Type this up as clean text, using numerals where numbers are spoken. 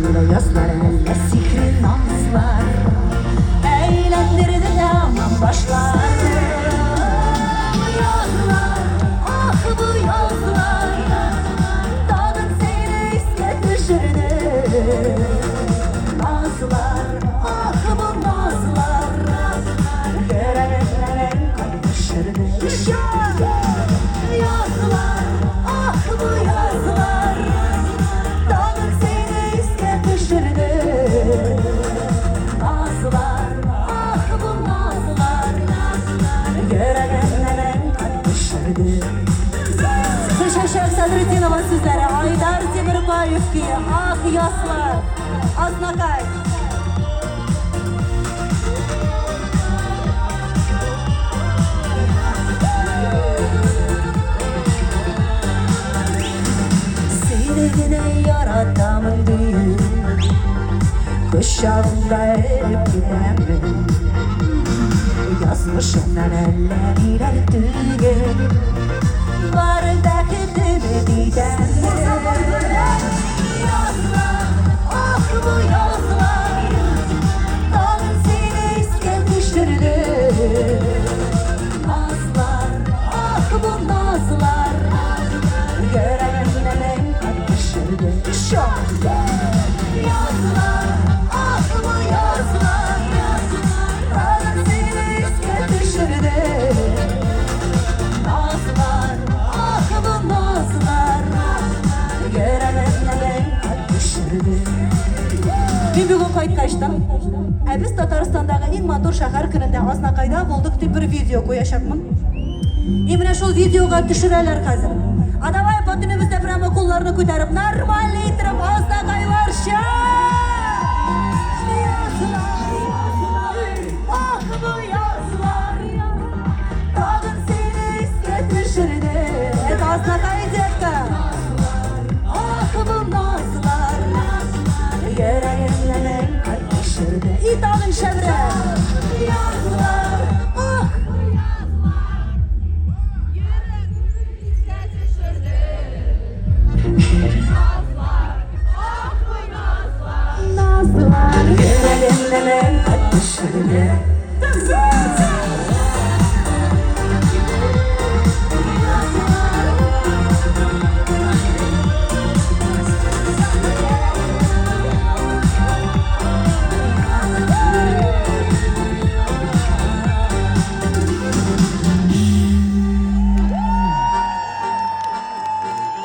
Yazlar yazlar elle sihri nazlar, eğlendirdi aman başlar. Yazlar, ah bu yazlar, dağın seyri isket düşürdü. Nazlar, ah bu nazlar, görenlerin kalp düşürdü. Yazlar, ah bu yazlar, dağın seyri isket düşürdü. Nazlar, ah bu nazlar, görenlerin kalp düşürdü. Şaşak Sadretdinov'un sizlere Aydar Temirbayev ki ah yazlar, Aznakay. Sevdiğine yaratamın düğün, kuşağında erip gidemem. Yazmışımdan elleriyle düğün, var bekledimi didem. Yazlar, ah bu yazlar, dağın seni isket düşürdü. Nazlar, ah bu nazlar, görenlerin kalp düşürdü. Yazlar, ah bu yazlar, dağın seni isket düşürdü. Nazlar, ah bu nazlar, görenlerin kalp düşürdü. Ben bugün Qayıtqaş'ta, biz Tataristandagi eng motor shahar kunida Aznaqayda bo'ldik deb bir video qo'yashapman. Mana shu videoga tushiralar hozir. Adavay botinimizda pramo qo'llarni ko'tarib, normalniy turib Aznaqay